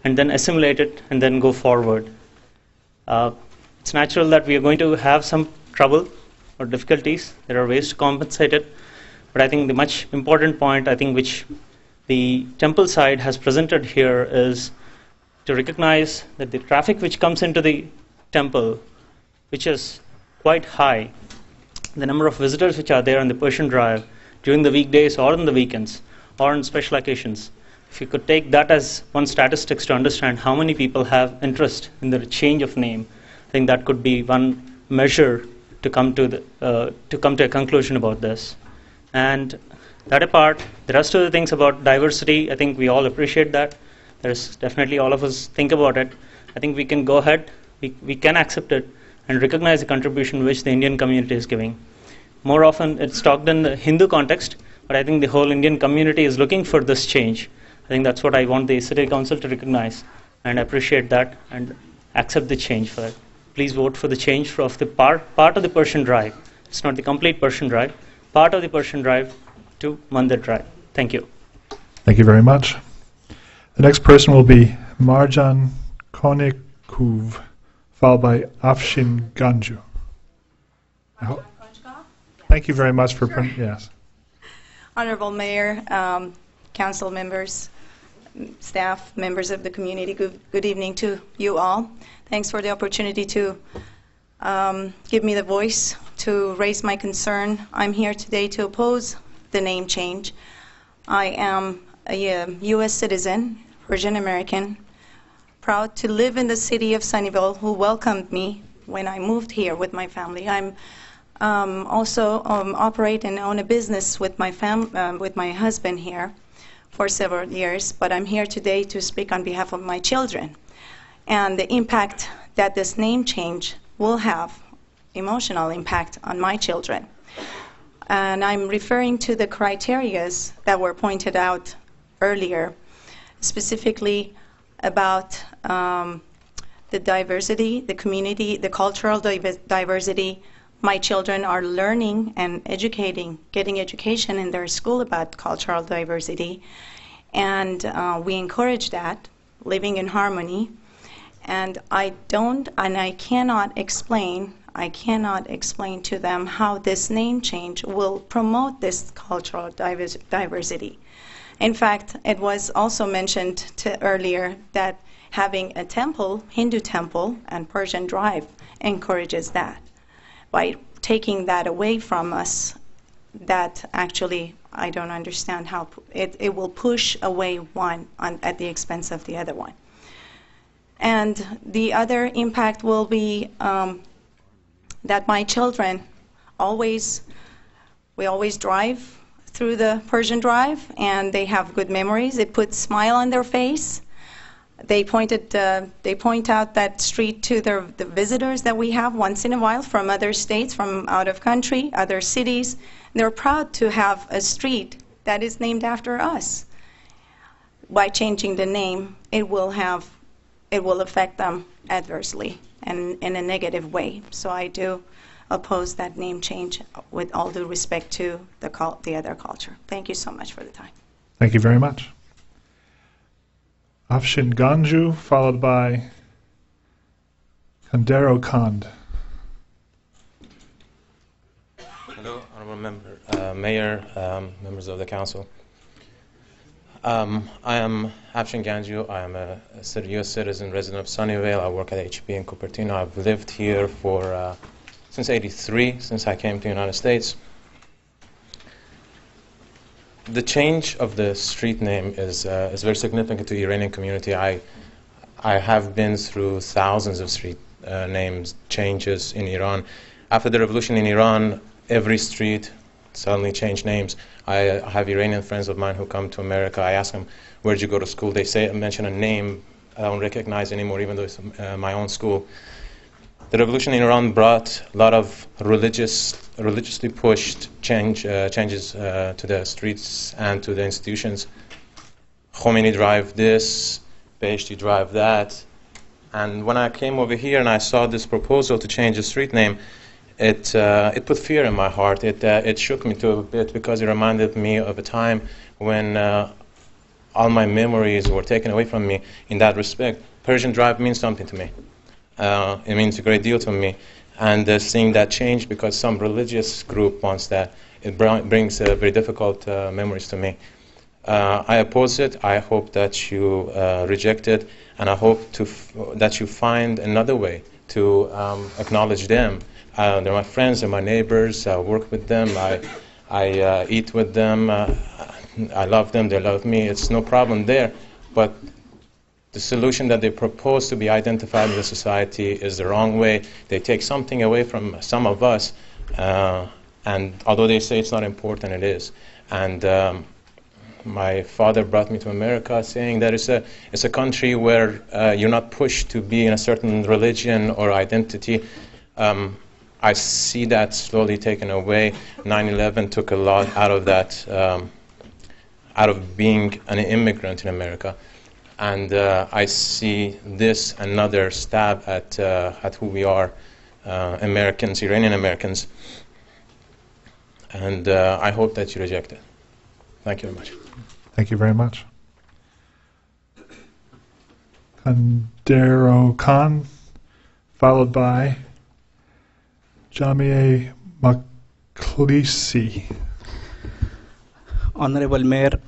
and then assimilate it, and then go forward. It's natural that we are going to have some trouble or difficulties. There are ways to compensate it. But I think the much important point, I think, which the temple side has presented here is to recognize that the traffic which comes into the temple, which is quite high, the number of visitors which are there on the Persian Drive during the weekdays or on the weekends or on special occasions, if you could take that as one statistics to understand how many people have interest in the change of name, I think that could be one measure to come to a conclusion about this. And that apart, the rest of the things about diversity, I think we all appreciate that. There's definitely all of us think about it. I think we can go ahead, we can accept it, and recognize the contribution which the Indian community is giving. More often, it's talked in the Hindu context, but I think the whole Indian community is looking for this change. I think that's what I want the City Council to recognize and appreciate that and accept the change for that. Please vote for the change of the part of the Persian Drive. It's not the complete Persian Drive, part of the Persian Drive to Mandir Drive. Thank you. Thank you very much. The next person will be Marjan Konekuv, followed by Afshin Ganju. Thank you very much for yes. Honorable Mayor, council members, staff, members of the community, good evening to you all. Thanks for the opportunity to give me the voice to raise my concern. I'm here today to oppose the name change. I am a U.S. citizen, Persian American, proud to live in the city of Sunnyvale, who welcomed me when I moved here with my family. I'm also operate and own a business with my husband here for several years, but I'm here today to speak on behalf of my children and the impact that this name change will have, emotional impact on my children. And I'm referring to the criterias that were pointed out earlier, specifically about the diversity, the community, the cultural diversity. My children are learning and getting education in their school about cultural diversity, and we encourage that, living in harmony. And I cannot explain to them how this name change will promote this cultural diversity. In fact, it was also mentioned earlier that having a temple, Hindu temple, and Persian Drive encourages that. By taking that away from us, that actually, I don't understand how it will push away one at the expense of the other one. And the other impact will be that my children we always drive through the Persian Drive, and they have good memories. It puts a smile on their face. They point out that street to the visitors that we have once in a while from other states, from out of country, other cities. They're proud to have a street that is named after us. By changing the name, it will affect them adversely and in a negative way. So I do oppose that name change with all due respect to the other culture. Thank you so much for the time. Thank you very much. Afshin Ganju, followed by Kandero Kand. Hello, Honorable Mayor, members of the Council. I am Afshin Ganju. I am a U.S. citizen, resident of Sunnyvale. I work at HP in Cupertino. I've lived here since '83, since I came to the United States. The change of the street name is very significant to the Iranian community. I have been through thousands of street names changes in Iran. After the revolution in Iran, every street suddenly changed names. I have Iranian friends of mine who come to America. I ask them, where'd you go to school? They mention a name I don't recognize anymore, even though it's my own school. The revolution in Iran brought a lot of religiously pushed changes to the streets and to the institutions. Khomeini Drive this, Beheshti Drive that. And when I came over here and I saw this proposal to change the street name, it put fear in my heart. It shook me to a bit because it reminded me of a time when all my memories were taken away from me in that respect. Persian Drive means something to me. It means a great deal to me. And seeing that change because some religious group wants that, it brings very difficult memories to me. I oppose it. I hope that you reject it, and I hope that you find another way to acknowledge them. They're my friends, they're my neighbors. I work with them. I eat with them. I love them. They love me. It's no problem there. But the solution that they propose to be identified in the society is the wrong way. They take something away from some of us, and although they say it's not important, it is. And my father brought me to America saying that it's a country where you're not pushed to be in a certain religion or identity. I see that slowly taken away. 9/11 took a lot out of that, out of being an immigrant in America. And I see this another stab at who we are, Americans, Iranian Americans. And I hope that you reject it. Thank you very much. Thank you very much. Kandero Khan, followed by Jamie Maklisi. Honorable Mayor,